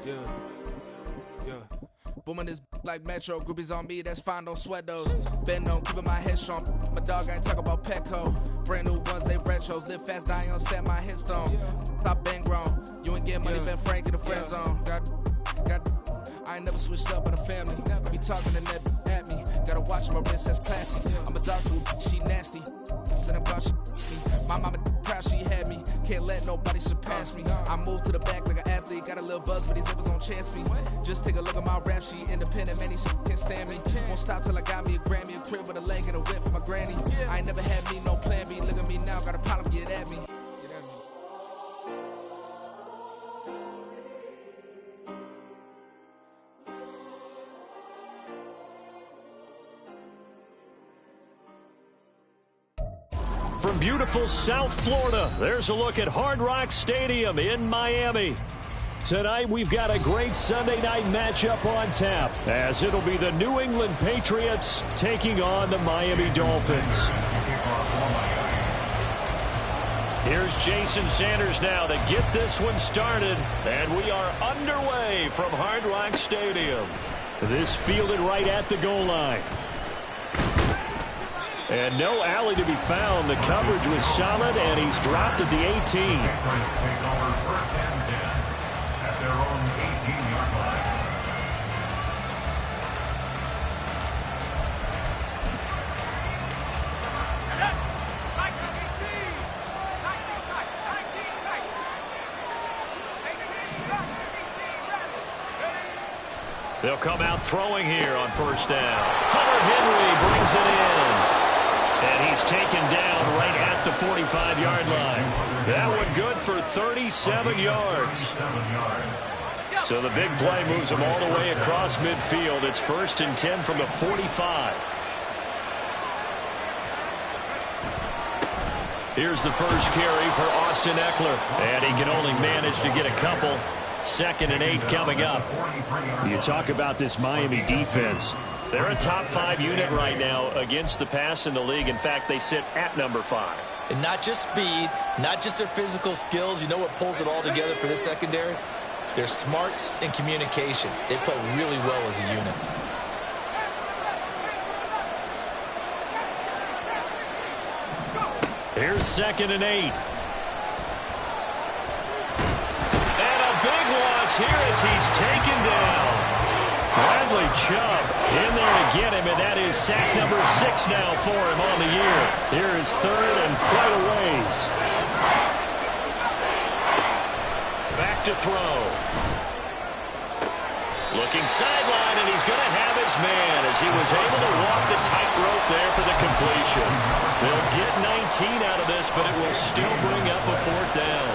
Yeah, yeah. Booming this like Metro, groupies on me, that's fine, don't sweat those. Been on, keeping my head strong. My dog ain't talk about Petco. Brand new ones, they retros. Live fast, dying on set, my hit stone. Stop been grown. You ain't getting money, been Frank in the friend zone. I ain't never switched up on the family. Be talking to that at me. Gotta watch my wrist, that's classy. I'm a doctor, she nasty. Said about she. My mama proud she had me. Can't let nobody surpass me. I move to the back like an athlete. Got a little buzz for these zippers on chance me. Just take a look at my rap sheet. Independent, man, these can't stand me. Won't stop till I got me a Grammy, a crib with a leg and a whip for my granny. I ain't never had me no plan B. Look at me now, got a problem, get at me. From beautiful South Florida, there's a look at Hard Rock Stadium in Miami. Tonight, we've got a great Sunday night matchup on tap, as it'll be the New England Patriots taking on the Miami Dolphins. Here's Jason Sanders now to get this one started, and we are underway from Hard Rock Stadium. This fielded right at the goal line. And no alley to be found. The coverage was solid, and he's dropped at the 18. At their own 18-yard line. They'll come out throwing here on first down. Hunter Henry brings it in. And he's taken down right at the 45-yard line. That one good for 37 yards. So the big play moves him all the way across midfield. It's 1st and 10 from the 45. Here's the first carry for Austin Ekeler. And he can only manage to get a couple. 2nd and 8 coming up. You talk about this Miami defense. They're a top 5 unit right now against the pass in the league. In fact, they sit at number 5. And not just speed, not just their physical skills. You know what pulls it all together for this secondary? Their smarts and communication. They play really well as a unit. Here's 2nd and 8. And a big loss here as he's taken down. Bradley Chubb in there to get him, and that is sack number 6 now for him on the year. Here is 3rd and quite a ways. Back to throw. Looking sideline, and he's going to have his man as he was able to walk the tightrope there for the completion. They'll get 19 out of this, but it will still bring up a 4th down.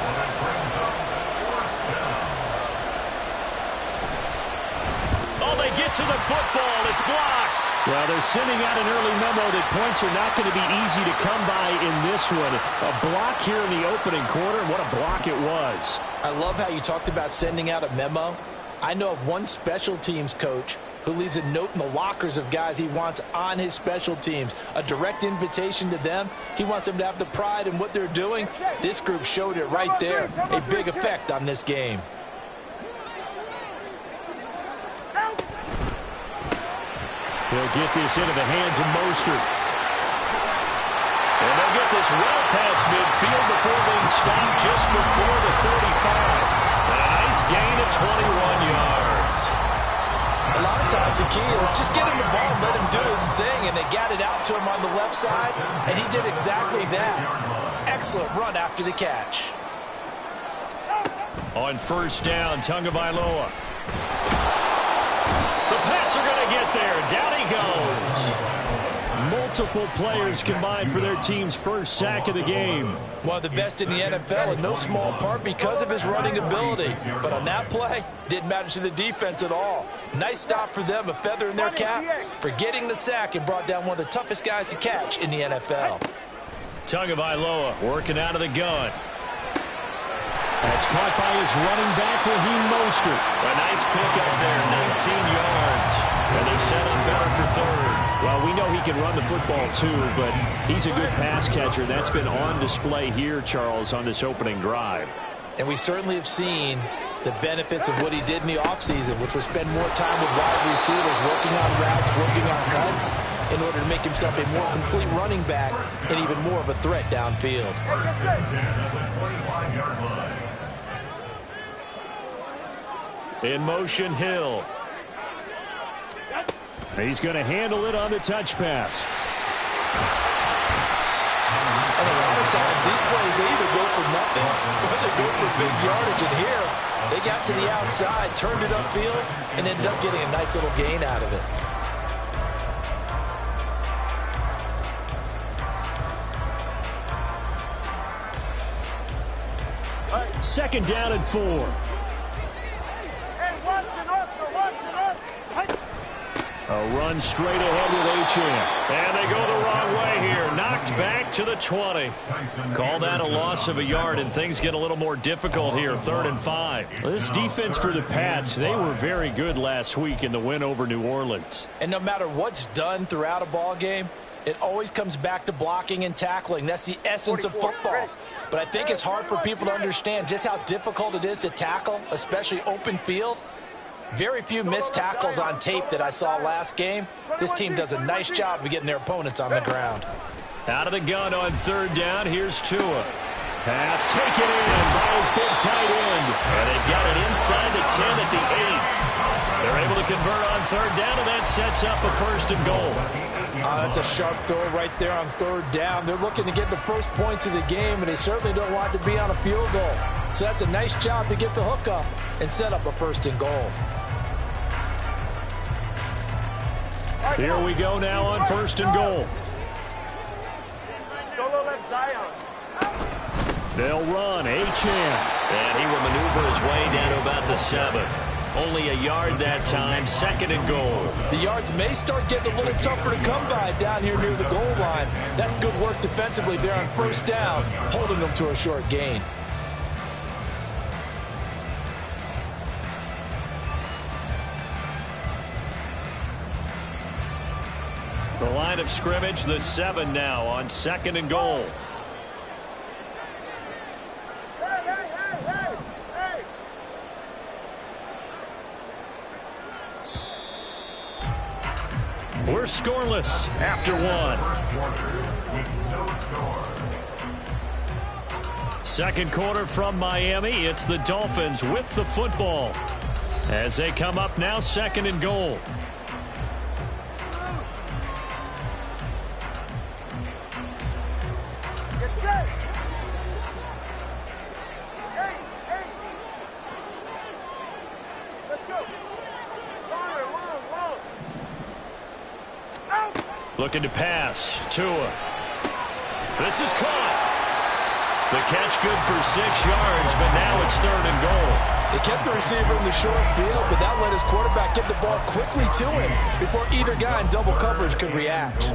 They get to the football. It's blocked. Well, they're sending out an early memo that points are not going to be easy to come by in this one. A block here in the opening quarter, and what a block it was. I love how you talked about sending out a memo. I know of one special teams coach who leaves a note in the lockers of guys he wants on his special teams. A direct invitation to them. He wants them to have the pride in what they're doing. This group showed it right there. A big effect on this game. They'll get this into the hands of Mostert. And they'll get this well past midfield before being stopped just before the 35. And a nice gain of 21 yards. A lot of times the key is just get him the ball and let him do his thing. And they got it out to him on the left side, and he did exactly that. Excellent run after the catch. On first down, Tagovailoa. The Pats are going to get there. Down he goes. Multiple players combined for their team's first sack of the game. One of the best in the NFL, in no small part because of his running ability. But on that play, didn't matter to the defense at all. Nice stop for them, a feather in their cap for getting the sack and brought down one of the toughest guys to catch in the NFL. Tagovailoa working out of the gun. That's caught by his running back, Raheem Mostert. A nice pickup there, 19 yards. And they're set up better for 3rd. Well, we know he can run the football too, but he's a good pass catcher. That's been on display here, Charles, on this opening drive. And we certainly have seen the benefits of what he did in the offseason, which was spend more time with wide receivers, working on routes, working on cuts, in order to make himself a more complete running back and even more of a threat downfield. In motion, Hill. He's going to handle it on the touch pass. And a lot of times these plays, they either go for nothing or they go for big yardage. And here, they got to the outside, turned it upfield, and ended up getting a nice little gain out of it. Second down and 4. A run straight ahead with Achane. And they go the wrong way here. Knocked back to the 20. Call that a loss of a yard, and things get a little more difficult here. 3rd and 5. This defense for the Pats, they were very good last week in the win over New Orleans. And no matter what's done throughout a ball game, it always comes back to blocking and tackling. That's the essence of football. But I think it's hard for people to understand just how difficult it is to tackle, especially open field. Very few missed tackles on tape that I saw last game. This team does a nice job of getting their opponents on the ground. Out of the gun on 3rd down, here's Tua. Pass taken in by his big tight end. And they've got it inside the 10 at the 8. They're able to convert on 3rd down, and that sets up a 1st and goal. That's a sharp throw right there on 3rd down. They're looking to get the first points of the game, and they certainly don't want it to be on a field goal. So that's a nice job to get the hook up and set up a 1st and goal. Here we go now on 1st and goal. Solo left Zion. They'll run, Achane. And he will maneuver his way down to about the 7. Only a yard that time, 2nd and goal. The yards may start getting a little tougher to come by down here near the goal line. That's good work defensively there on 1st down, holding them to a short gain. The line of scrimmage, the 7 now on 2nd and goal. We're scoreless after 1. Second quarter from Miami. It's the Dolphins with the football as they come up now 2nd and goal. Looking to pass. Tua. This is caught. The catch good for 6 yards, but now it's 3rd and goal. They kept the receiver in the short field, but that let his quarterback get the ball quickly to him before either guy in double coverage could react.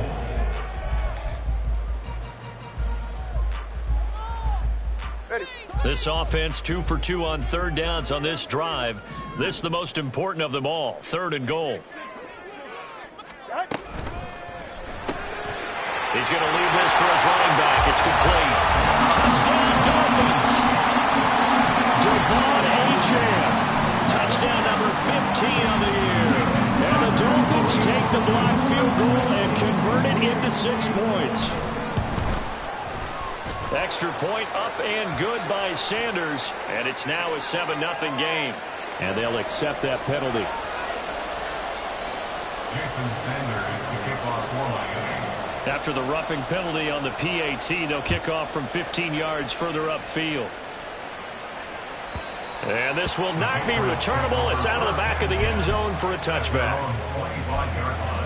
This offense 2 for 2 on 3rd downs on this drive. This is the most important of them all. 3rd and goal. He's going to leave this for his running back. It's complete. Touchdown, Dolphins. Devon Achane. Touchdown number 15 on the year. And the Dolphins take the blocked field goal and convert it into 6 points. Extra point up and good by Sanders. And it's now a 7-0 game. And they'll accept that penalty. Jason Sanders to kick off for Miami. After the roughing penalty on the PAT, they'll kick off from 15 yards further upfield. And this will not be returnable. It's out of the back of the end zone for a touchback. 25-yard line.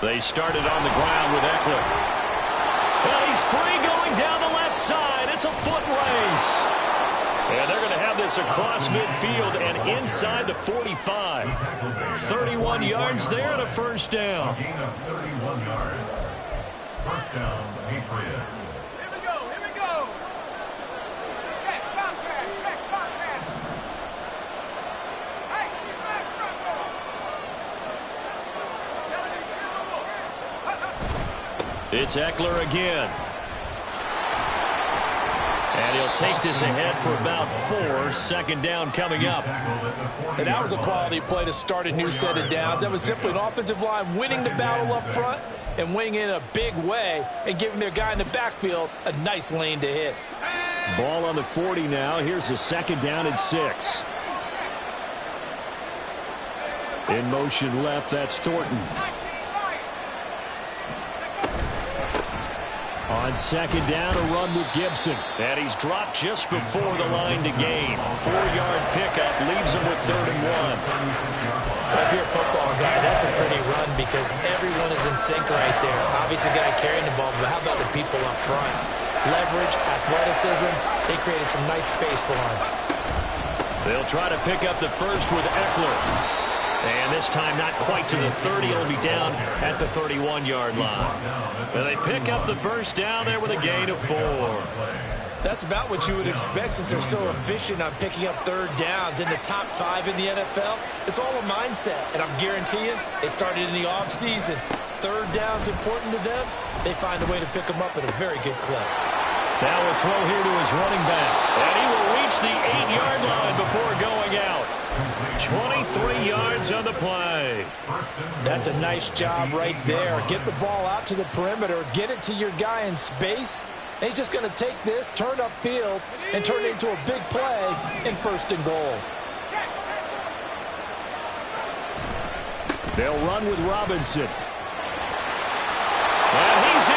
They started on the ground with Eckler. Well, he's free going down the left side. It's a foot race. And they're going to have this across midfield and inside the 45. 31 yards there and a 1st down. Gain of 31 yards. 1st down, Patriots. It's Eckler again. And he'll take this ahead for about 4. Second down coming up. And that was a quality play to start a new set of downs. That was simply an offensive line winning the battle up front and winning in a big way and giving their guy in the backfield a nice lane to hit. Ball on the 40 now. Here's a second down and 6. In motion left, that's Thornton. On second down, a run with Gibson. And he's dropped just before the line to gain. 4-yard pickup leaves him with 3rd and 1. If you're a football guy, that's a pretty run because everyone is in sync right there. Obviously, the guy carrying the ball, but how about the people up front? Leverage, athleticism, they created some nice space for him. They'll try to pick up the first with Eckler. And this time not quite to the 30. It'll be down at the 31-yard line. And they pick up the first down there with a gain of 4. That's about what you would expect since they're so efficient on picking up 3rd downs. In the top 5 in the NFL, it's all a mindset. And I'm guaranteeing they started in the offseason. 3rd down's important to them. They find a way to pick them up at a very good clip. Now a throw here to his running back. And he will reach the 8-yard line before going out. 23 yards on the play. That's a nice job right there. Get the ball out to the perimeter. Get it to your guy in space. And he's just going to take this, turn upfield, and turn it into a big play in 1st and goal. They'll run with Robinson. And he's in.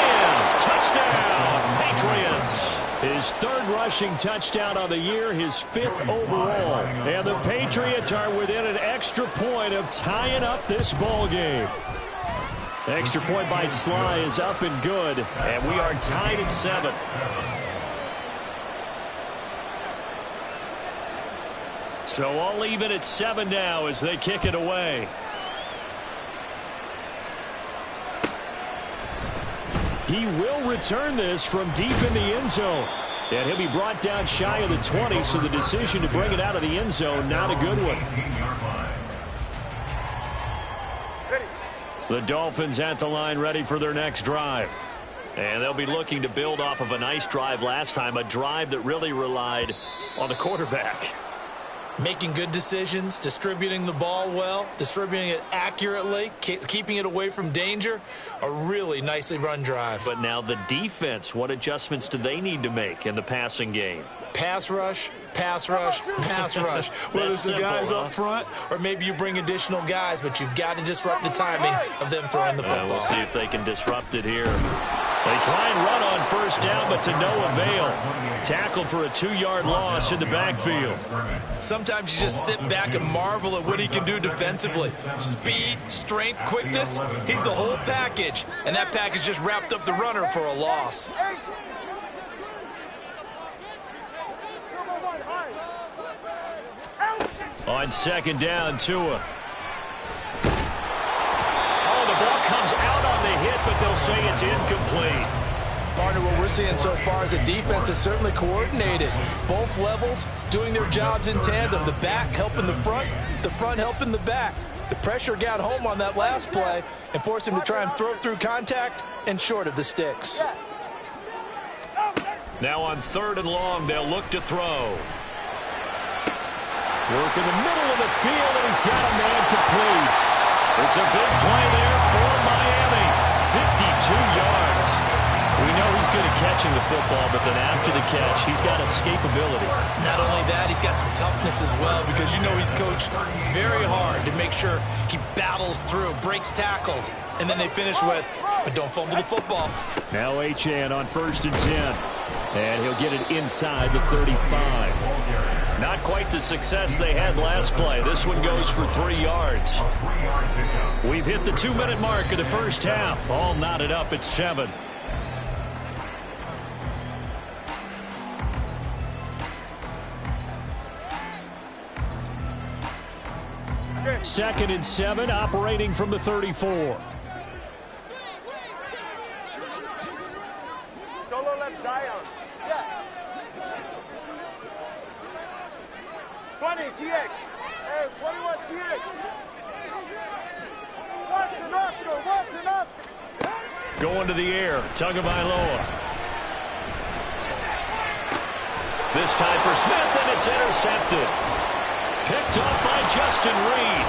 Touchdown, Patriots. His 3rd rushing touchdown on the year, his 5th overall. And the Patriots are within an extra point of tying up this ball game. Extra point by Sly is up and good, and we are tied at 7. So all even at 7 now as they kick it away. He will return this from deep in the end zone. And he'll be brought down shy of the 20, so the decision to bring it out of the end zone, not a good one. The Dolphins at the line ready for their next drive. And they'll be looking to build off of a nice drive last time, a drive that really relied on the quarterback. Making good decisions, distributing the ball well, distributing it accurately, keeping it away from danger. A really nicely run drive. But now the defense, what adjustments do they need to make in the passing game? Pass rush, pass rush, pass rush. Whether it's the guys up front or maybe you bring additional guys, but you've got to disrupt the timing of them throwing the football. We'll see if they can disrupt it here. They try and run on 1st down, but to no avail. Tackled for a 2-yard loss in the backfield. Sometimes you just sit back and marvel at what he can do defensively. Speed, strength, quickness, he's the whole package. And that package just wrapped up the runner for a loss. On 2nd down, Tua. Oh, the ball comes out on the hit, but they'll say it's incomplete. Partner, what we're seeing so far is the defense is certainly coordinated. Both levels doing their jobs in tandem. The back helping the front helping the back. The pressure got home on that last play and forced him to try and throw through contact and short of the sticks. Now on 3rd and long, they'll look to throw. Work in the middle of the field, and he's got a man complete. It's a big play there for Miami. 52 yards. We know he's good at catching the football, but then after the catch, he's got escapability. Not only that, he's got some toughness as well because you know he's coached very hard to make sure he battles through, breaks tackles, and then they finish with, but don't fumble the football. Now Achane on 1st and 10. And he'll get it inside the 35. Not quite the success they had last play. This one goes for 3 yards. We've hit the 2-minute mark of the first half. All knotted up at 7. Second and 7, operating from the 34. Solo left Zion. Yeah. 20 TX. Hey, 21 TX. Watson Oscar. Going to the air. Tagovailoa. This time for Smith, and it's intercepted. Picked up by Justin Reed.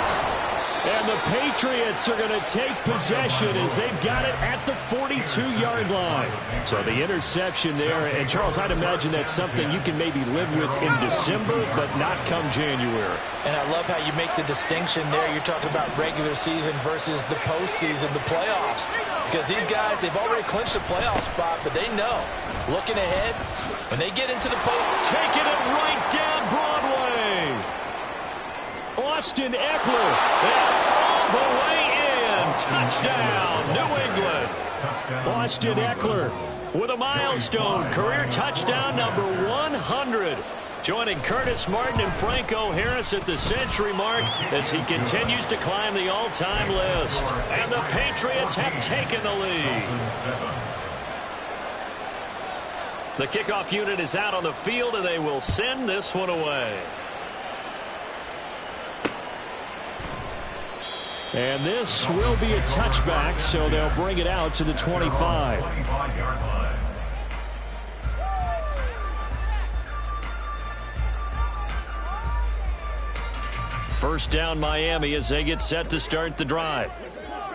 And the Patriots are going to take possession as they've got it at the 42-yard line. So the interception there. And, Charles, I'd imagine that's something you can maybe live with in December, but not come January. And I love how you make the distinction there. You're talking about regular season versus the postseason, the playoffs. Because these guys, they've already clinched a playoff spot, but they know, looking ahead, when they get into the post, taking it right down Broadway. Austin Eckler, and all the way in. Touchdown, New England. Austin Eckler with a milestone career touchdown number 100. Joining Curtis Martin and Franco Harris at the century mark as he continues to climb the all-time list. And the Patriots have taken the lead. The kickoff unit is out on the field, and they will send this one away. And this will be a touchback, so they'll bring it out to the 25. First down Miami as they get set to start the drive.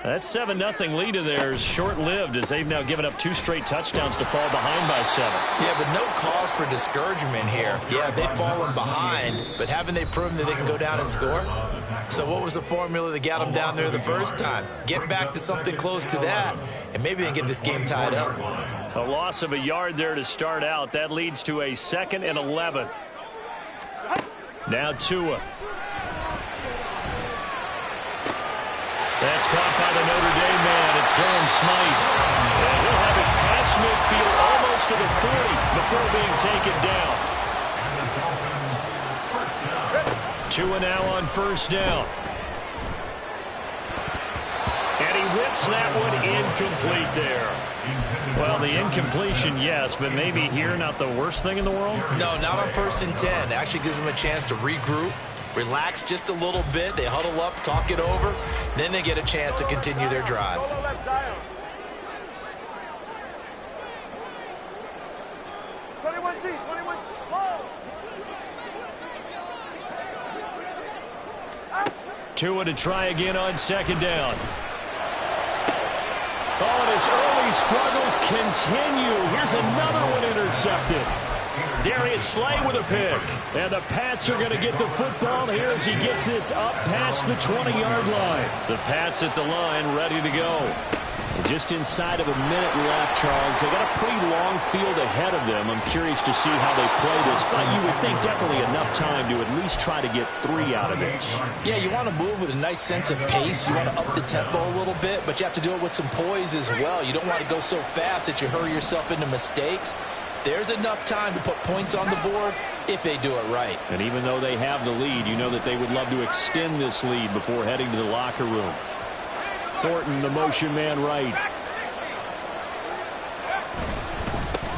That 7-0 lead of theirs short-lived as they've now given up 2 straight touchdowns to fall behind by 7. Yeah, but no cause for discouragement here. Yeah, they've fallen behind, but haven't they proven that they can go down and score? So what was the formula that got them down there the first time? Get back to something close to that, and maybe they can get this game tied up. A loss of a yard there to start out. That leads to a 2nd and 11. Now Tua. That's caught by the Notre Dame man. It's Durham Smythe. And he'll have it past midfield almost to the 30 before being taken down. Tua now on first down. And he whips that one incomplete there. Well, the incompletion, yes, but maybe here not the worst thing in the world? No, not on 1st and 10. It actually gives them a chance to regroup, relax just a little bit. They huddle up, talk it over. Then they get a chance to continue their drive. 21G, 21. Tua to try again on 2nd down. Oh, and his early struggles continue. Here's another one intercepted. Darius Slay with a pick. And the Pats are going to get the football here as he gets this up past the 20-yard line. The Pats at the line ready to go. Just inside of a minute left, Charles. They got a pretty long field ahead of them. I'm curious to see how they play this, but you would think definitely enough time to at least try to get 3 out of this. Yeah, you want to move with a nice sense of pace. You want to up the tempo a little bit, but you have to do it with some poise as well. You don't want to go so fast that you hurry yourself into mistakes. There's enough time to put points on the board if they do it right. And even though they have the lead, you know that they would love to extend this lead before heading to the locker room. Thornton, the motion man right.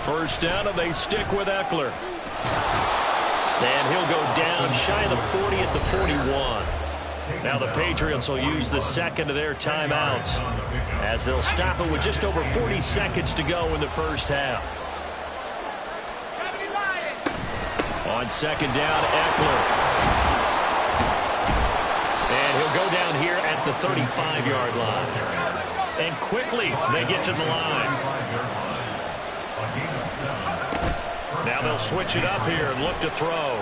First down, and they stick with Eckler. And he'll go down shy of the 40 at the 41. Now the Patriots will use the second of their timeouts as they'll stop it with just over 40 seconds to go in the first half. On 2nd down, Eckler. And he'll go down here at the 35-yard line. And quickly, they get to the line. Now they'll switch it up here and look to throw.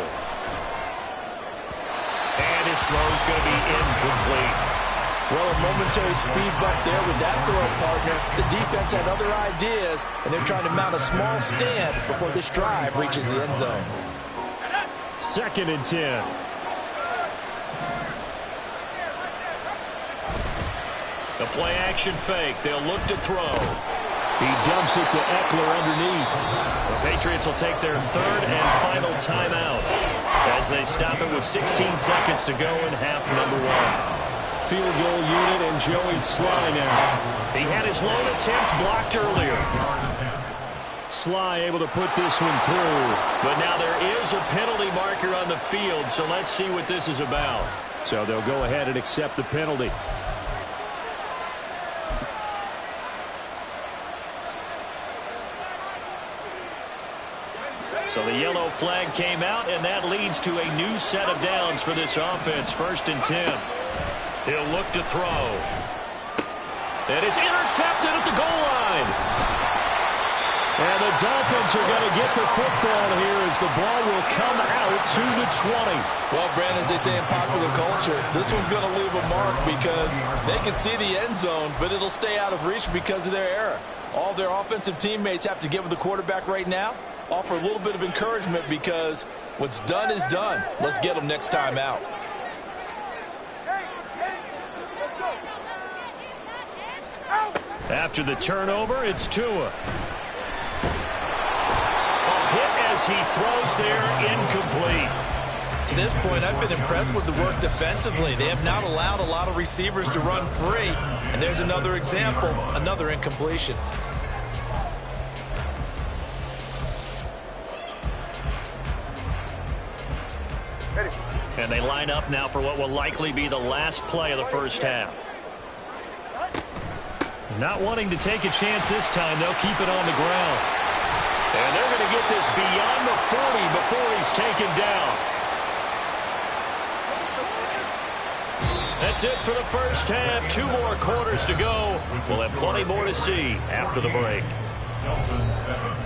And his throw's going to be incomplete. Well, a momentary speed bump there with that throw, partner. The defense had other ideas, and they're trying to mount a small stand before this drive reaches the end zone. 2nd and 10. The play action fake. They'll look to throw. He dumps it to Eckler underneath. The Patriots will take their 3rd and final timeout as they stop it with 16 seconds to go in half number 1. Field goal unit and Joey Sly now. He had his lone attempt blocked earlier. Sly able to put this one through. But now there is a penalty marker on the field, so let's see what this is about. So they'll go ahead and accept the penalty. So the yellow flag came out, and that leads to a new set of downs for this offense. 1st and 10. He'll look to throw. And it's intercepted at the goal line. And the Dolphins are going to get the football here as the ball will come out to the 20. Well, Brandon, as they say in popular culture, this one's going to leave a mark because they can see the end zone, but it'll stay out of reach because of their error. All their offensive teammates have to get with the quarterback right now, offer a little bit of encouragement because what's done is done. Let's get them next time out. After the turnover, it's Tua. A hit as he throws there, incomplete. To this point, I've been impressed with the work defensively. They have not allowed a lot of receivers to run free. And there's another example, another incompletion. And they line up now for what will likely be the last play of the first half. Not wanting to take a chance this time, they'll keep it on the ground. And they're going to get this beyond the 40 before he's taken down. That's it for the first half. 2 more quarters to go. We'll have plenty more to see after the break. Dolphins 7.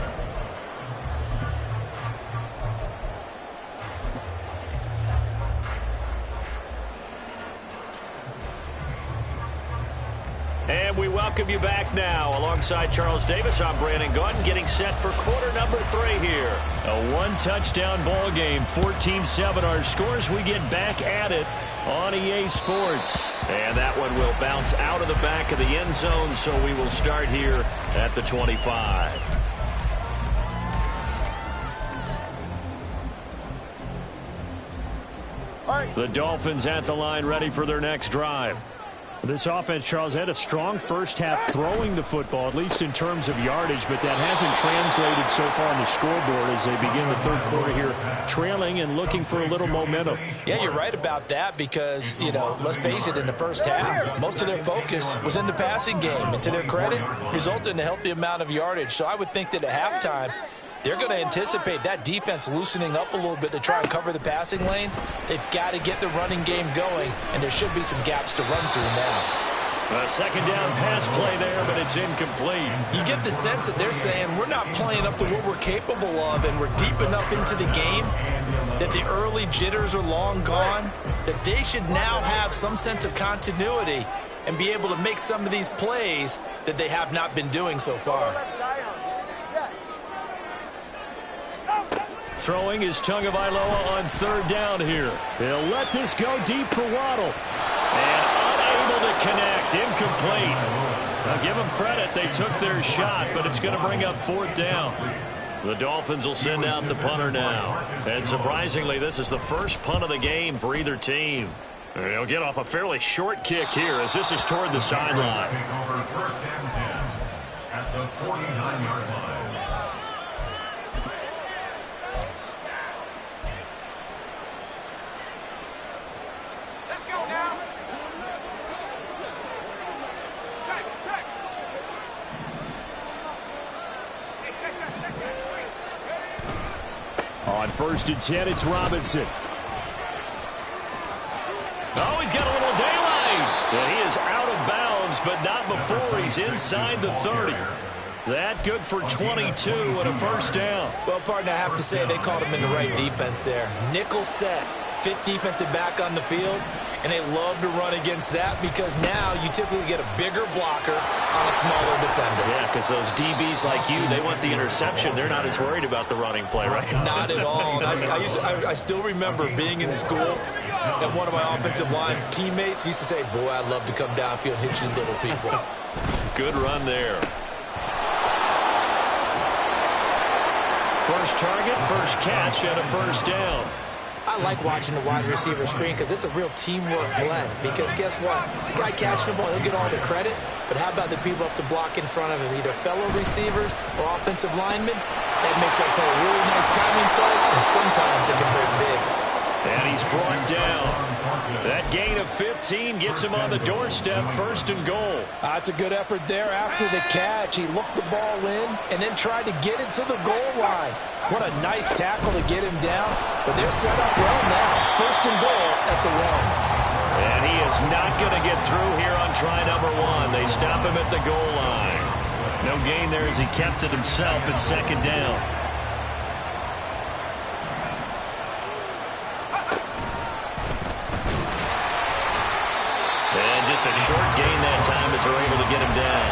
And we welcome you back now. Alongside Charles Davis, I'm Brandon Gaudin, getting set for quarter number 3 here. A 1-touchdown ball game, 14-7 our scores. We get back at it on EA Sports. And that one will bounce out of the back of the end zone, so we will start here at the 25. The Dolphins at the line, ready for their next drive. This offense, Charles, had a strong first half throwing the football, at least in terms of yardage, but that hasn't translated so far on the scoreboard as they begin the third quarter here, trailing and looking for a little momentum. Yeah, you're right about that because, let's face it, in the first half, most of their focus was in the passing game. And to their credit, resulted in a healthy amount of yardage. So I would think that at halftime, they're going to anticipate that defense loosening up a little bit to try and cover the passing lanes. They've got to get the running game going, and there should be some gaps to run through now. A second down pass play there, but it's incomplete. You get the sense that they're saying we're not playing up to what we're capable of, and we're deep enough into the game that the early jitters are long gone, that they should now have some sense of continuity and be able to make some of these plays that they have not been doing so far. Throwing is Tagovailoa on third down here. He'll let this go deep for Waddle. And unable to connect. Incomplete. Now give them credit. They took their shot, but it's going to bring up 4th down. The Dolphins will send out the punter now. And surprisingly, this is the first punt of the game for either team. They'll get off a fairly short kick here as this is toward the sideline. Take over 1st and 10 at the 49-yard line. On 1st and 10, it's Robinson. Oh, he's got a little daylight. And he is out of bounds, but not before he's inside the 30. That good for 22 and a first down. Well, partner, I have to say they called him in the right defense there. Nickel set, 5th defensive back on the field, and they love to run against that because now you typically get a bigger blocker on a smaller defender. Yeah, because those DBs like you, they want the interception. They're not as worried about the running play, right? Not at all. I still remember being in school, and one of my offensive line teammates used to say, boy, I'd love to come downfield and hit you little people. Good run there. First target, first catch, and a first down. I like watching the wide receiver screen because it's a real teamwork play. Because guess what? The guy catching the ball, he'll get all the credit. But how about the people up to block in front of him, either fellow receivers or offensive linemen? That makes that play a really nice timing play, and sometimes it can break big. And he's brought down. That gain of 15 gets him on the doorstep, 1st and goal. That's a good effort there after the catch. He looked the ball in and then tried to get it to the goal line. What a nice tackle to get him down. But they're set up well now. 1st and goal at the 1. And he is not going to get through here on try number 1. They stop him at the goal line. No gain there as he kept it himself at 2nd down. And just a short gain that time as they're able to get him down.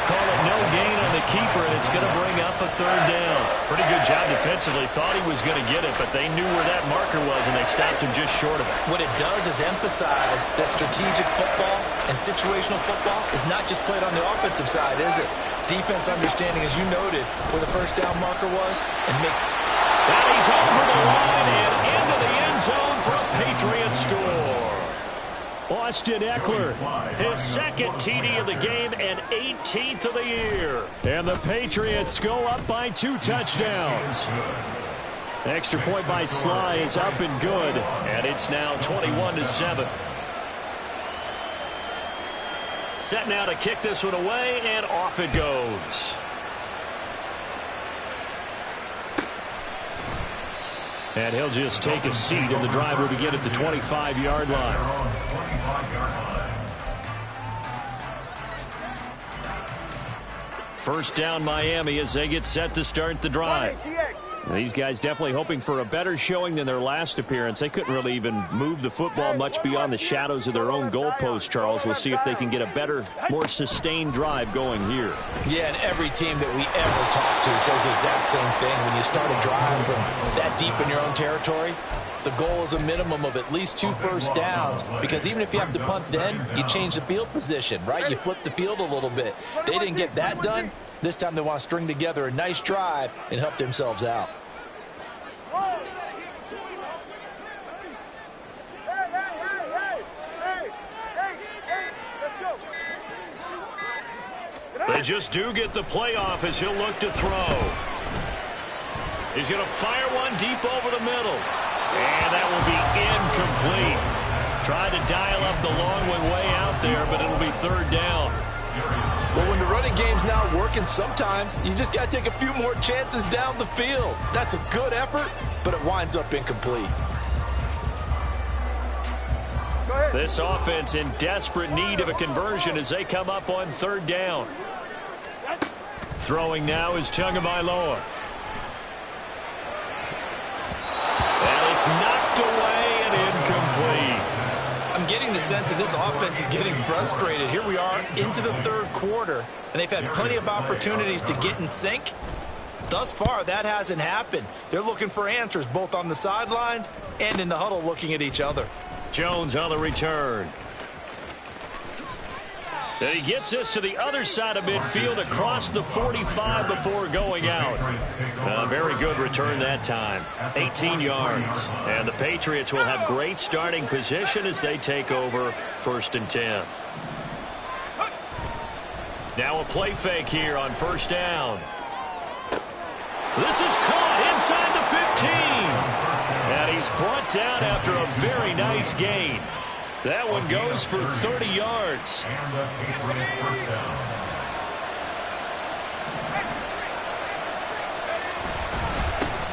Call it no gain on the keeper, and it's going to bring up a 3rd down. Pretty good job defensively. Thought he was going to get it, but they knew where that marker was, and they stopped him just short of it. What it does is emphasize that strategic football and situational football is not just played on the offensive side, is it? Defense understanding, as you noted, where the 1st down marker was, and make... That he's over the line and into the end zone for a Patriot score. Austin Ekeler, his 2nd TD of the game and 18th of the year. And the Patriots go up by 2 touchdowns. Extra point by Sly is up and good, and it's now 21-7. Set now to kick this one away, and off it goes. And he'll just take a seat, and the drive will begin at the 25-yard line. First down Miami as they get set to start the drive. These guys definitely hoping for a better showing than their last appearance. They couldn't really even move the football much beyond the shadows of their own goalpost, Charles. We'll see if they can get a better, more sustained drive going here. Yeah, and every team that we ever talk to says the exact same thing. When you start a drive from that deep in your own territory, the goal is a minimum of at least 2 first downs, because even if you have to punt then, you change the field position, right? You flip the field a little bit. They didn't get that done. This time they want to string together a nice drive and help themselves out. They just do get the playoff as he'll look to throw. He's going to fire one deep over the middle. And that will be incomplete. Tried to dial up the long one way out there, but it'll be 3rd down. Well, when the running game's not working, sometimes you just got to take a few more chances down the field. That's a good effort, but it winds up incomplete. This offense in desperate need of a conversion as they come up on 3rd down. Throwing now is Tagovailoa. And it's knocked away and incomplete. I'm getting the sense that this offense is getting frustrated. Here we are into the 3rd quarter, and they've had plenty of opportunities to get in sync. Thus far, that hasn't happened. They're looking for answers both on the sidelines and in the huddle looking at each other. Jones on the return. And he gets this to the other side of midfield across the 45 before going out. A very good return that time. 18 yards. And the Patriots will have great starting position as they take over 1st and 10. Now a play fake here on 1st down. This is caught inside the 15. And he's brought down after a very nice gain. That one goes for 30 yards.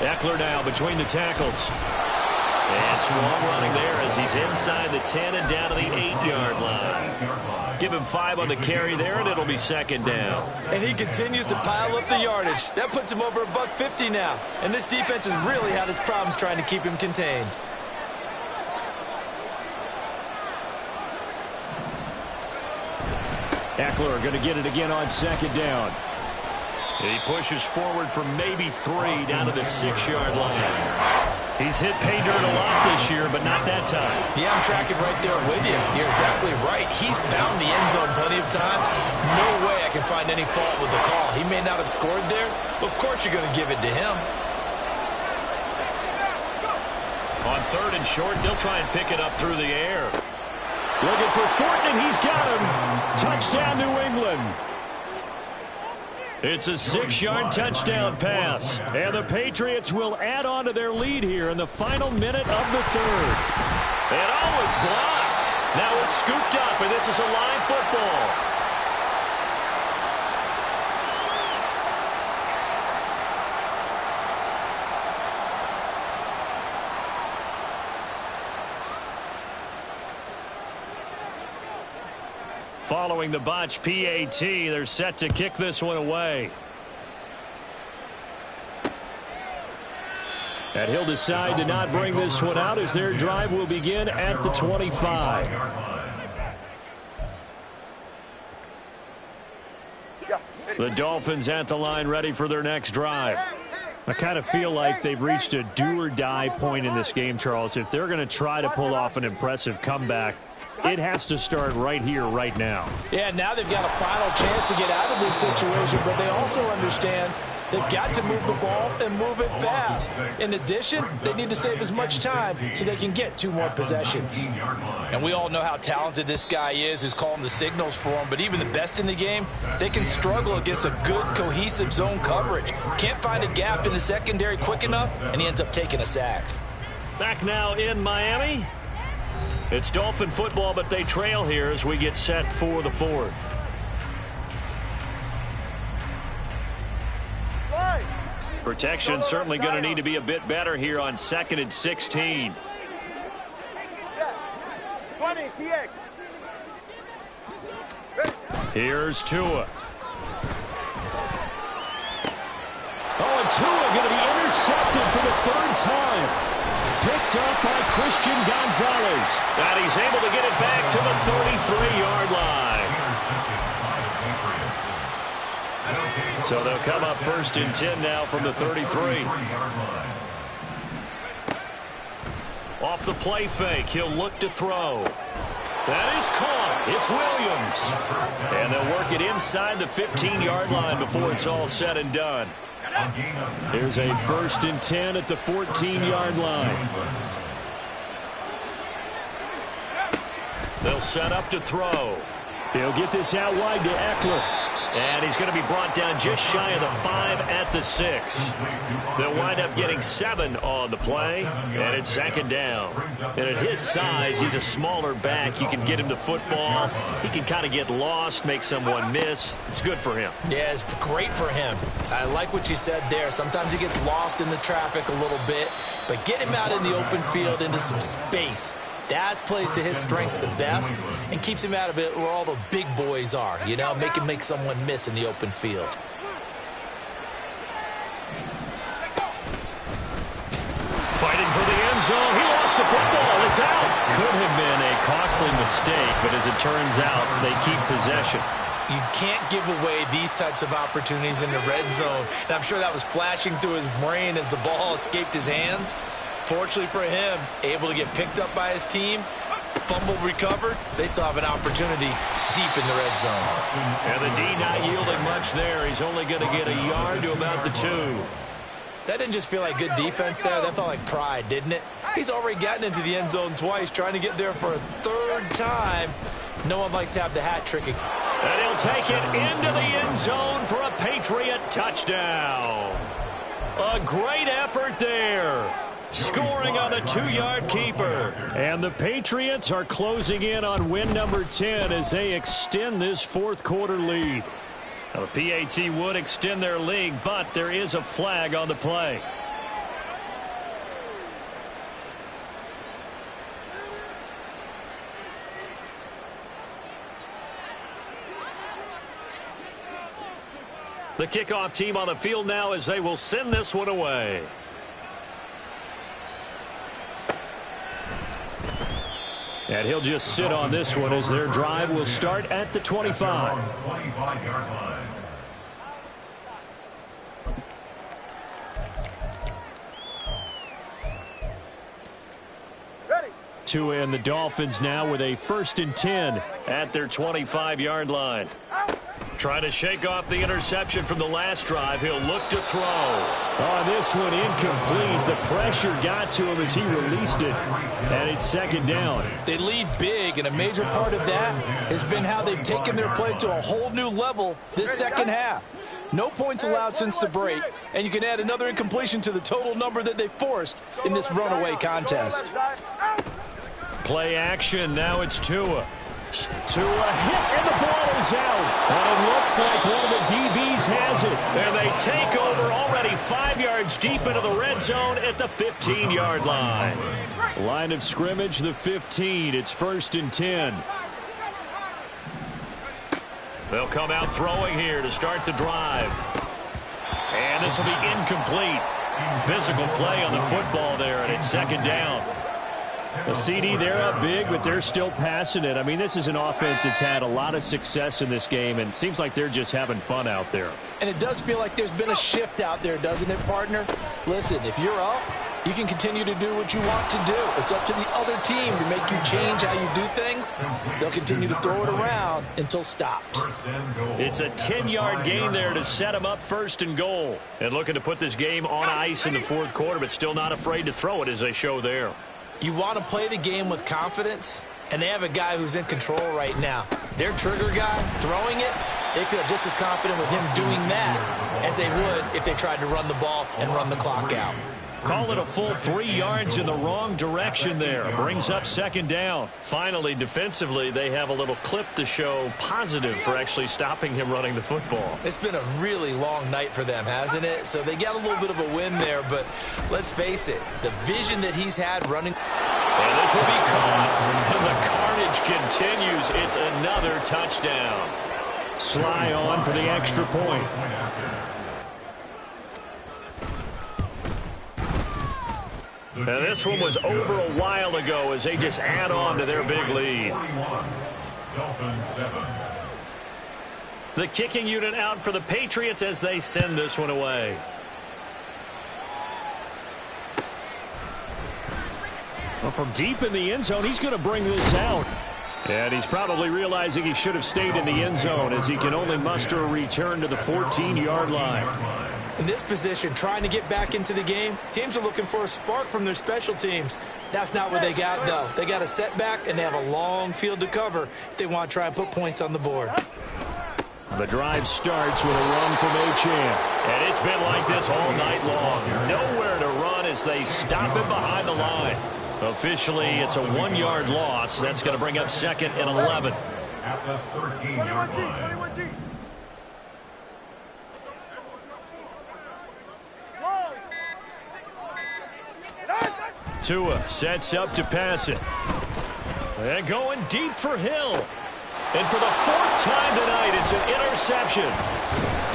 Ekeler now between the tackles. And strong running there as he's inside the 10 and down to the 8-yard line. Give him 5 on the carry there, and it'll be 2nd down. And he continues to pile up the yardage. That puts him over $150 now. And this defense has really had its problems trying to keep him contained. Ekeler going to get it again on 2nd down. He pushes forward for maybe 3 down to the 6-yard line. He's hit pay dirt a lot this year, but not that time. Yeah, I'm tracking right there with you. You're exactly right. He's found the end zone plenty of times. No way I can find any fault with the call. He may not have scored there, but of course you're going to give it to him. On 3rd and short, they'll try and pick it up through the air. Looking for Fortin, and he's got him. Touchdown, New England. It's a 6-yard touchdown pass. And the Patriots will add on to their lead here in the final minute of the third. And oh, it's blocked. Now it's scooped up, and this is a live football. Following the botch PAT, they're set to kick this one away. And he'll decide to not bring this one out as their drive will begin at the 25. The Dolphins at the line ready for their next drive. I kind of feel like they've reached a do-or-die point in this game, Charles. If they're going to try to pull off an impressive comeback, it has to start right here, right now. Yeah, now they've got a final chance to get out of this situation, but they also understand they've got to move the ball and move it fast. In addition, they need to save as much time so they can get 2 more possessions. And we all know how talented this guy is who's calling the signals for him, but even the best in the game, they can struggle against a good, cohesive zone coverage. Can't find a gap in the secondary quick enough, and he ends up taking a sack. Back now in Miami. It's Dolphin football, but they trail here as we get set for the 4th. Protection certainly going to need to be a bit better here on 2nd and 16. 20, TX. Here's Tua. Oh, and Tua going to be intercepted for the 3rd time. Picked up by Christian Gonzalez. And he's able to get it back to the 33-yard line. So they'll come up 1st and 10 now from the 33. Off the play fake, he'll look to throw. That is caught. It's Williams. And they'll work it inside the 15-yard line before it's all said and done. Here's a 1st and 10 at the 14-yard line. They'll set up to throw. He'll get this out wide to Eckler. And he's going to be brought down just shy of the 5 at the 6. They'll wind up getting 7 on the play, and it's 2nd down. And at his size, he's a smaller back. You can get him the football. He can kind of get lost, make someone miss. It's good for him. Yeah, it's great for him. I like what you said there. Sometimes he gets lost in the traffic a little bit, but get him out in the open field into some space. That plays to his strengths the best and keeps him out of it where all the big boys are, you know, make someone miss in the open field. Fighting for the end zone. He lost the football. It's out. Could have been a costly mistake, but as it turns out, they keep possession. You can't give away these types of opportunities in the red zone. And I'm sure that was flashing through his brain as the ball escaped his hands. Fortunately for him, able to get picked up by his team, fumble recovered, they still have an opportunity deep in the red zone. And the D not yielding much there. He's only going to get a yard to about the 2. That didn't just feel like good defense there. That felt like pride, didn't it? He's already gotten into the end zone twice, trying to get there for a 3rd time. No one likes to have the hat tricking. And he'll take it into the end zone for a Patriot touchdown. A great effort there. Scoring on the 2-yard keeper. And the Patriots are closing in on win number 10 as they extend this 4th quarter lead. Now, the PAT would extend their lead, but there is a flag on the play. The kickoff team on the field now as they will send this one away. And he'll just sit on this one as their drive will start at the 25. Tua and the Dolphins now with a 1st and 10 at their 25-yard line. Trying to shake off the interception from the last drive. He'll look to throw. Oh, this one incomplete. The pressure got to him as he released it. And it's 2nd down. They lead big, and a major part of that has been how they've taken their play to a whole new level this 2nd half. No points allowed since the break, and you can add another incompletion to the total number that they forced in this runaway contest. Play action. Now it's Tua. Tua hit, and the ball is out. And it looks like one of the DBs has it. And they take over already 5 yards deep into the red zone at the 15-yard line. Line of scrimmage, the 15. It's 1st and 10. They'll come out throwing here to start the drive. And this will be incomplete. Physical play on the football there, and it's 2nd down. The CD, they're up big, but they're still passing it. I mean, this is an offense that's had a lot of success in this game, and it seems like they're just having fun out there. And it does feel like there's been a shift out there, doesn't it, partner? Listen, if you're up, you can continue to do what you want to do. It's up to the other team to make you change how you do things. They'll continue to throw it around until stopped. It's a 10-yard gain there to set them up 1st and goal. And looking to put this game on ice in the 4th quarter, but still not afraid to throw it as they show there. You want to play the game with confidence, and they have a guy who's in control right now. Their trigger guy throwing it, they feel just as confident with him doing that as they would if they tried to run the ball and run the clock out. Call it a full 3 yards in the wrong direction there. Brings up 2nd down. Finally, defensively, they have a little clip to show positive for actually stopping him running the football. It's been a really long night for them, hasn't it? So they got a little bit of a win there, but let's face it, the vision that he's had running. And this will be caught. And the carnage continues. It's another touchdown. Sly on for the extra point. And this one was over a while ago as they just add on to their big lead. The kicking unit out for the Patriots as they send this one away. Well, from deep in the end zone, he's going to bring this out. And he's probably realizing he should have stayed in the end zone as he can only muster a return to the 14-yard line. In this position, trying to get back into the game, teams are looking for a spark from their special teams. That's not what they got, though. They got a setback, and they have a long field to cover if they want to try and put points on the board. The drive starts with a run from Achane. And it's been like this all night long. Nowhere to run as they stop him behind the line. Officially, it's a 1-yard loss. That's going to bring up 2nd and 11. At the 13-yard line. 21G. Tua sets up to pass it. And going deep for Hill. And for the 4th time tonight, it's an interception.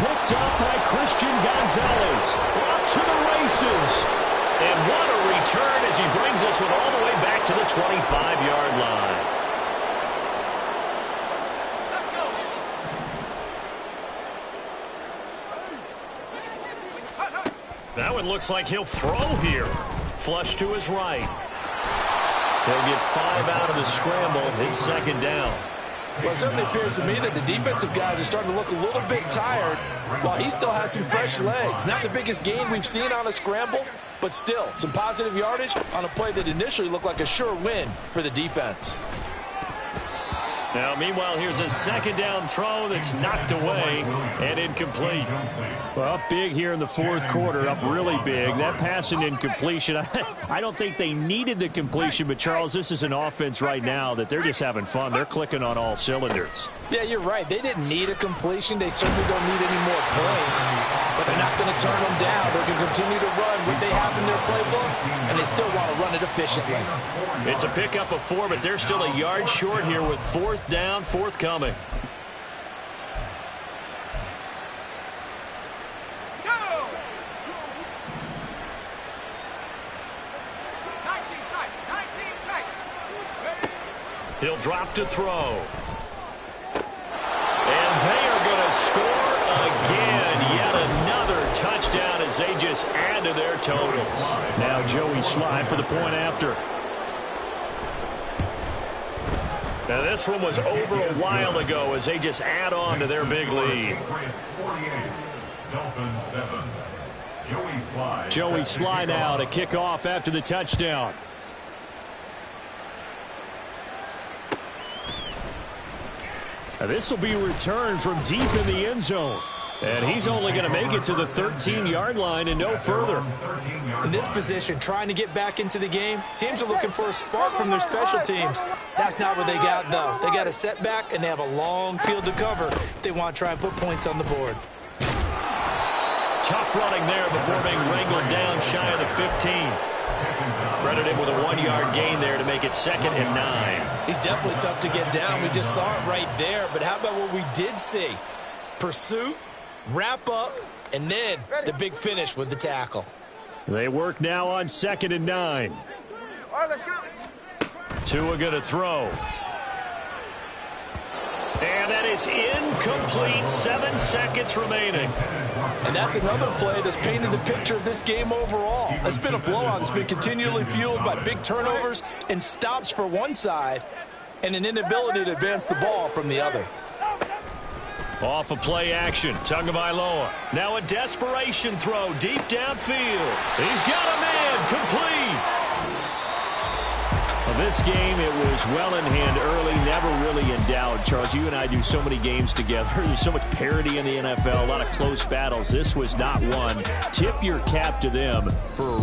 Picked up by Christian Gonzalez. Off to the races. And what a return as he brings this one all the way back to the 25-yard line. That one looks like he'll throw here. Flush to his right. They'll get 5 out of the scramble. It's 2nd down. Well, it certainly appears to me that the defensive guys are starting to look a little bit tired while he still has some fresh legs. Not the biggest gain we've seen on a scramble, but still some positive yardage on a play that initially looked like a sure win for the defense. Now, meanwhile, here's a 2nd down throw that's knocked away and incomplete. Well, up big here in the 4th quarter, up really big. That pass and incompletion, I don't think they needed the completion, but, Charles, this is an offense right now that they're just having fun. They're clicking on all cylinders. Yeah, you're right. They didn't need a completion. They certainly don't need any more points, but they're not going to turn them down. They're going to continue to run what they have in their playbook, and they still want to run it efficiently. It's a pickup of 4, but they're still a yard short here with 4th down, forthcoming. He'll drop to throw. And they are going to score again. Yet another touchdown as they just add to their totals. Now Joey Slye for the point after. Now this one was over a while ago as they just add on to their big lead. Joey Slye now to kick off after the touchdown. Now this will be returned from deep in the end zone. And he's only going to make it to the 13-yard line and no further. In this position, trying to get back into the game, teams are looking for a spark from their special teams. That's not what they got, though. They got a setback, and they have a long field to cover if they want to try and put points on the board. Tough running there before being wrangled down shy of the 15. Credited with a 1-yard gain there to make it 2nd and 9. He's definitely tough to get down. We just saw it right there. But how about what we did see? Pursuit, wrap up, and then the big finish with the tackle. They work now on 2nd and 9. All right, let's go. Tua going to throw. And that is incomplete. 7 seconds remaining. And that's another play that's painted the picture of this game overall. It's been a blowout. It's been continually fueled by big turnovers and stops for one side and an inability to advance the ball from the other. Off of play action, Tagovailoa. Now a desperation throw deep downfield. He's got a man, complete. Well, this game, it was well in hand early, never really in doubt. Charles, you and I do so many games together. There's so much parity in the NFL, a lot of close battles. This was not one. Tip your cap to them for